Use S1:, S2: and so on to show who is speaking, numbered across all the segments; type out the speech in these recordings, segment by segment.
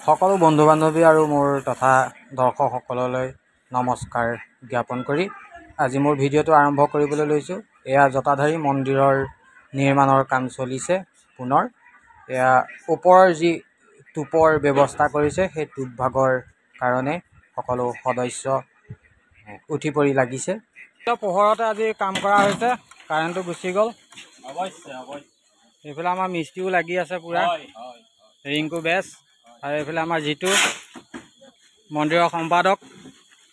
S1: সকলো বন্ধু বান্ধৱী আৰু মোৰ তথা দৰ্শকসকললৈ নমস্কাৰ জ্ঞাপন কৰি আজি মোৰ ভিডিঅ'টো আৰম্ভ কৰিবলৈ লৈছোঁ। এয়া জটাধাৰী মন্দিৰৰ নিৰ্মাণৰ কাম চলিছে পুনৰ। এয়া ওপৰৰ যি টুপৰ ব্যৱস্থা কৰিছে সেই টুপ ভাগৰ কাৰণে সকলো সদস্য উঠি পৰি লাগিছে। পোহৰতে আজি কাম কৰা হৈছে, কাৰেণ্টটো গুচি গ'ল। এইফালে আমাৰ মিস্ত্ৰীও লাগি আছে পুৰা, ৰিংকু বেছ। আৰু এইফালে আমাৰ জিতু মন্দিৰৰ সম্পাদক,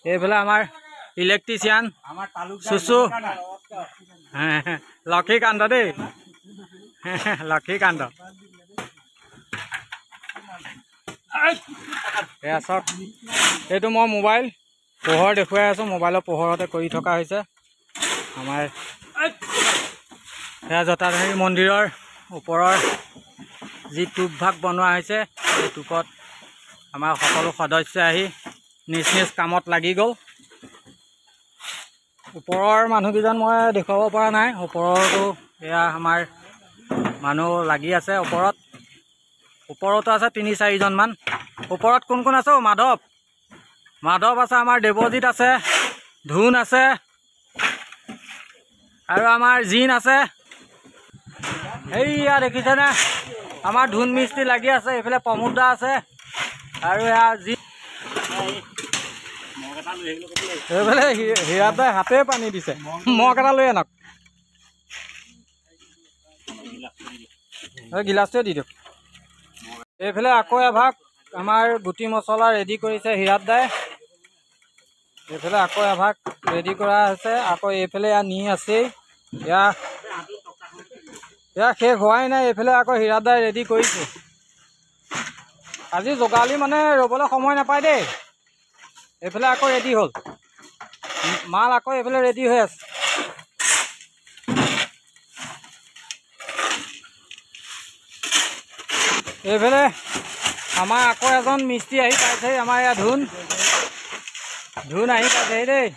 S1: এইফালে আমাৰ ইলেক্ট্ৰিচিয়ান চুচু লক্ষীকান্ত দেই লক্ষীকান্ত। এয়া চাওক, এইটো মই মোবাইল পোহৰ দেখুৱাই আছোঁ, মোবাইলৰ পোহৰতে কৰি থকা হৈছে আমাৰ এয়া জটাধাৰী মন্দিৰৰ ওপৰৰ যি টুপ ভাগ বনোৱা হৈছে। সেই টুপত আমাৰ সকলো সদস্য আহি নিজ নিজ কামত লাগি গ'ল। ওপৰৰ মানুহকেইজন মই দেখুৱাব পৰা নাই, ওপৰতো এয়া আমাৰ মানুহ লাগি আছে। ওপৰতো আছে ৩-৪জনমান। ওপৰত কোন কোন আছে? মাধৱ আছে, আমাৰ দেৱজিত আছে, ধুন আছে আৰু আমাৰ জিন আছে। এইয়া দেখিছেনে, আমাৰ ধুন মিস্ত্ৰী লাগি আছে। এইফালে প্ৰমোদ দা আছে আৰু এয়া জি এইফালে হিৰাত দাই হাতে পানী দিছে। মগ এটা লৈ আনক, গিলাচটোৱে দি দিয়ক। এইফালে আকৌ এভাগ আমাৰ গুটি মছলা ৰেডি কৰিছে হিৰাত দাই। এইফালে আকৌ এভাগ ৰেডি কৰা হৈছে। আকৌ এইফালে এয়া নি আছেই, এয়া শেষ হোৱাই নাই। এইফালে আকৌ হিৰাত দাই ৰেডি কৰিছে। আজি যোগালী মানে ৰ'বলৈ সময় নাপায় দেই। এইফালে আকৌ ৰেডি হ'ল মাল, আকৌ এইফালে ৰেডি হৈ আছে। এইফালে আমাৰ আকৌ এজন মিস্ত্ৰী আহি পাইছেহি, আমাৰ ইয়াত ধুন আহি পাইছেহি দেই।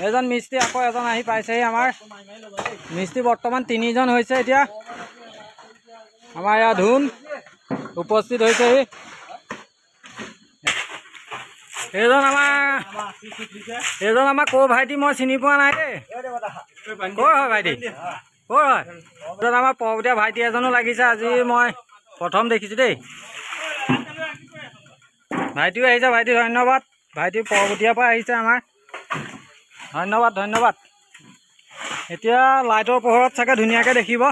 S1: এজন মিস্ত্ৰী আকৌ এজন আহি পাইছেহি। আমাৰ মিস্ত্ৰী বৰ্তমান 3জন হৈছে এতিয়া। আমাৰ ইয়াত ধুন উপস্থিত হৈছেহি। এইজন আমাৰ ক'ৰ ভাইটি মই চিনি পোৱা নাই দেই। ক'ৰ হয় ভাইটি? ক'ৰ হয়? এজন আমাৰ পৰ্বতীয়া ভাইটি এজনো লাগিছে, আজি মই প্ৰথম দেখিছোঁ দেই। ভাইটিও আহিছে, ভাইটি ধন্যবাদ। ভাইটি পৰ্বতীয়াৰ পৰা আহিছে আমাৰ, ধন্যবাদ। এতিয়া লাইটৰ পোহৰত চাগে ধুনীয়াকৈ দেখিব।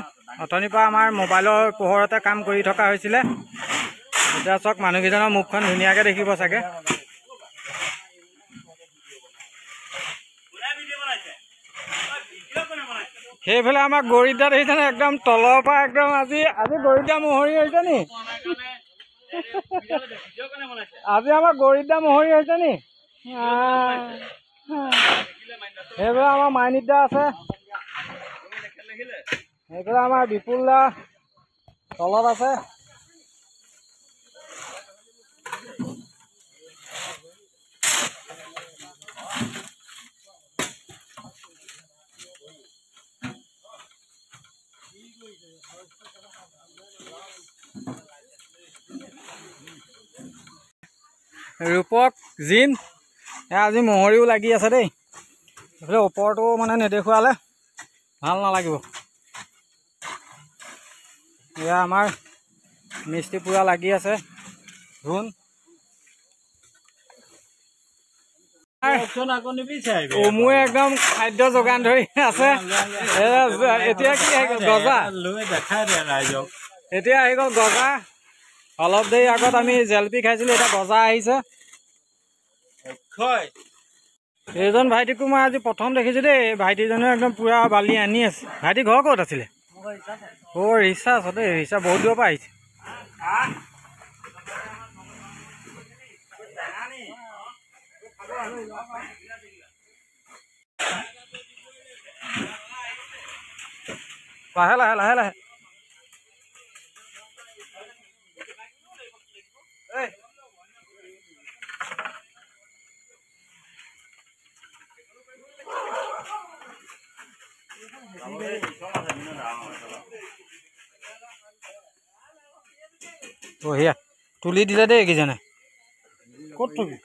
S1: অথনিৰ পৰা আমাৰ মোবাইলৰ পোহৰতে কাম কৰি থকা হৈছিলে। এতিয়া চাওক, মানুহকেইজনৰ মুখখন ধুনীয়াকৈ দেখিব চাগে। সেইফালে আমাৰ গৰিদা দেখিছেনে, একদম তলৰ পৰা একদম আজি গৰিদা মোহৰি হৈছে নি? আজি আমাৰ গৰিদা মোহৰি হৈছে নি? সেইফালে আমাৰ মাইনিক দা আছে, সেইফালে আমাৰ বিপুল দা তলত আছে। ৰূপক, জিন, আজি মহৰিও লাগি আছে দেই। এইফালে ওপৰটো মানে নেদেখুৱালে ভাল নালাগিব। এয়া আমাৰ মিস্ত্ৰী পুৰা লাগি আছে। ধুন অমুৱে একদম খাদ্য যোগান ধৰি আছে। এতিয়া কি আহি গ'ল? গজা এতিয়া আহি গ'ল গজা। অলপ দেৰি আগত আমি জেলপি খাইছিলোঁ, এতিয়া গজা আহিছে। এইজন ভাইটিকো মই আজি প্ৰথম দেখিছোঁ দেই। ভাইটিজনে একদম পুৰা বালি আনি আছে। ভাইটি ঘৰ ক'ত আছিলে? ৰিচা আছে দেই, ৰিচা বহুত দূৰৰ পৰা আহিছে। লাহে বঢ়িয়া তুলি দিলে দেই এইকেইজনে ক'ত থবি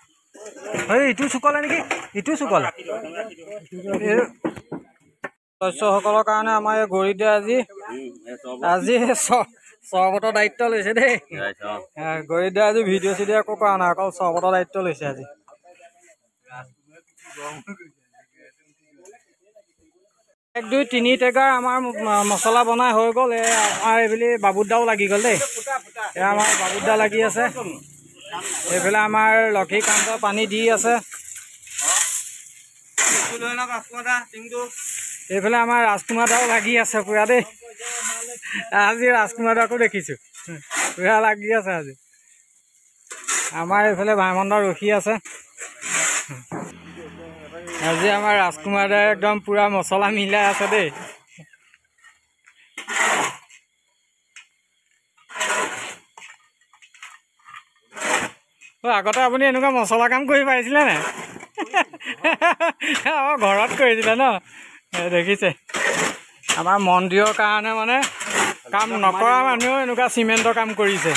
S1: এই ইটো চুকলে নেকি ইটো চুকলে শস্যসকলৰ কাৰণে আমাৰ এই গৰিদে আজি চৰবতৰ দায়িত্ব লৈছে দেই গৰিদে আজি ভিডিঅ' চিডিঅ' একো কৰা নাই অকল চৰবতৰ দায়িত্ব লৈছে আজি 1 2 3 টেগাৰ আমাৰ মছলা বনাই হৈ গ'ল আমাৰ এইবুলি বাবুদাও লাগি গ'ল দেই আমাৰ বাবুদা লাগি আছে এইফালে আমাৰ লক্ষীকান্ত পানী দি আছে এইফালে আমাৰ ৰাজকুমাৰ দাও লাগি আছে পুৰা দেই আজি ৰাজকুমাৰ দাকো দেখিছোঁ পুৰা লাগি আছে আজি আমাৰ এইফালে ভাইমন্দা ৰখি আছে আজি আমাৰ ৰাজকুমাৰ দাই একদম পুৰা মছলা মিলাই আছে দেই আগতে আপুনি এনেকুৱা মছলা কাম কৰি পাইছিলে নে ঘৰত কৰিছিলে ন দেখিছে আমাৰ মন্দিৰৰ কাৰণে মানে কাম নকৰা মানুহেও এনেকুৱা চিমেণ্টৰ কাম কৰিছে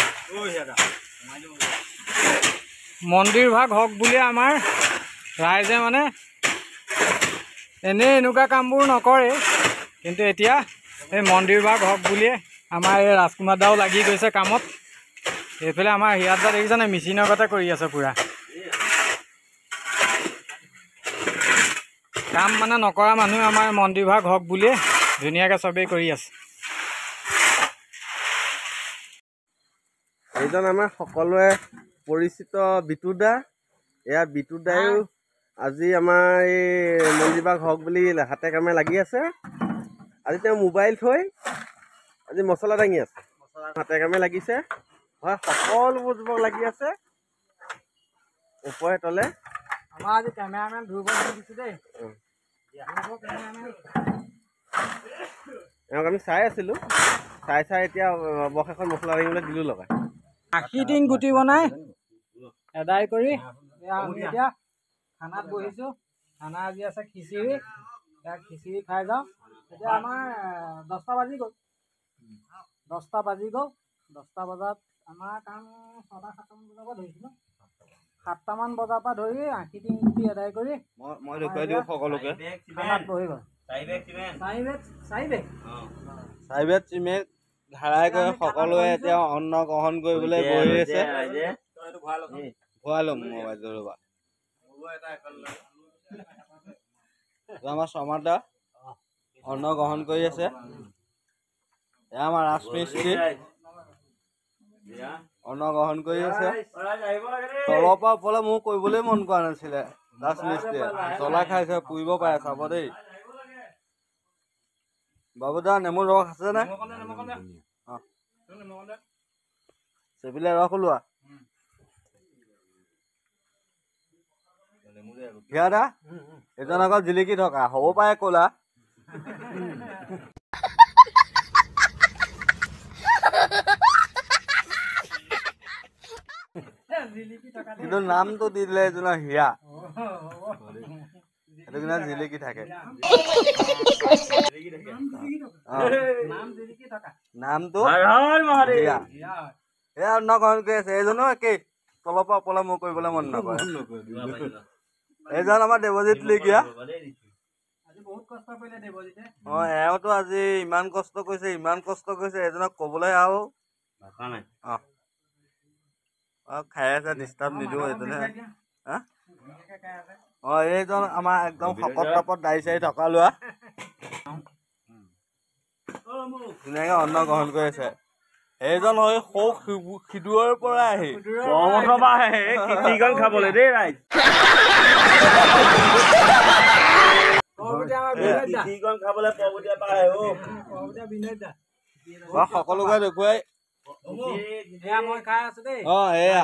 S1: মন্দিৰ ভাগ হওক বুলি আমাৰ ৰাইজে মানে এনেই এনেকুৱা কামবোৰ নকৰে কিন্তু এতিয়া এই মন্দিৰ ভাগ হওক বুলিয়ে আমাৰ এই ৰাজকুমাৰ দাও লাগি গৈছে কামত এইফালে আমাৰ হিয়াত দা দেখিছেনে মেচিনৰ গতে কৰি আছে পুৰা কাম মানে নকৰা মানুহ আমাৰ মন্দিৰ ভাগ হওক বুলিয়ে ধুনীয়াকৈ চবেই কৰি আছে
S2: এইজন আমাৰ সকলোৱে পৰিচিত বিটু দা এয়া বিটু দায়ো আজি আমাৰ এই মন্দিৰ ভাগ হওক বুলি হাতে কামে লাগি আছে আজি তেওঁ মোবাইল থৈ আজি মছলা দাঙি আছে হাতে কামে লাগিছে হয় সকলোবোৰ যুৱক লাগি আছে ওপৰে তলে
S1: আমাৰ আজি কেমেৰামেন ধ্ৰুৱ দিছে দেই
S2: এওঁক আমি চাই আছিলোঁ চাই এতিয়া অৱশেষত মছলা দাঙিবলৈ দিলোঁ লগাই
S1: 80 দিন গুটি বনাই এদাই কৰি আমি এতিয়া খানাত বহিছোঁ খানা আজি আছে খিচিৰি খিচিৰি খাই যাওঁ এতিয়া আমাৰ 10টা বাজি গ'ল 10টা বজাত আমাৰ কাম 6টা 7টামান বজাৰ পৰা ধৰিছিলোঁ 7টামান বজাৰ পৰা ধৰি 80 দিন গুটি এদাই কৰি
S2: মই দেখুৱাই দিওঁ সকলোকে
S1: খানাত বহি গ'ল 4 বেগ
S2: চিমেণ্ট ধাৰাই কৰি সকলোৱে এতিয়া অন্ন গ্ৰহণ কৰিবলৈ বহি আছে ভৰাই ল'ম মোবাইলটো ৰ'বা আমাৰ শৰ্মা দা অন্ন গ্ৰহণ কৰি আছে এয়া আমাৰ ৰাজমিস্ত্ৰী অন্ন গ্ৰহণ কৰি আছে তলৰ পৰা ওপৰলৈ মোৰ কৰিবলৈ মন কৰা নাছিলে ৰাজমিস্ত্ৰীয়ে জ্বলা খাইছে পুৰিব পাৰে চাব দেই বাবুদা নেমু ৰস আছে নে চেপিলে ৰস ওলোৱা দা এজন আগত জিলিকি থকা হ'ব পাৰে ক'লা কিন্তু নামটো দি দিলে এজনৰ হিয়া সেইটো কিনা জিলিকি থাকে নামটো এয়া অন্ন গ্ৰহণ কৰি আছে এইজনো একেই তলৰ পৰা ওপৰলৈ মোৰ কৰিবলৈ মন নকৰে এইজন আমাৰ দেৱজিত লিগিয়া এওঁতো আজি ইমান কষ্ট কৰিছে এজনক কবলৈ আৰু খাই আছে ডিষ্টাৰ্ব নিদিওঁ এইজনে এইজন আমাৰ একদম শকত তাপত দাড়ি চাৰি থকা লোৱা ধুনীয়াকে অন্ন গ্ৰহণ কৰি আছে এইজন হয় সিদুৰৰ পৰা আহি খাবলৈ দেই ৰাইজ সকলোকে দেখুৱাই
S1: মই খাই আছো দেই
S2: এয়া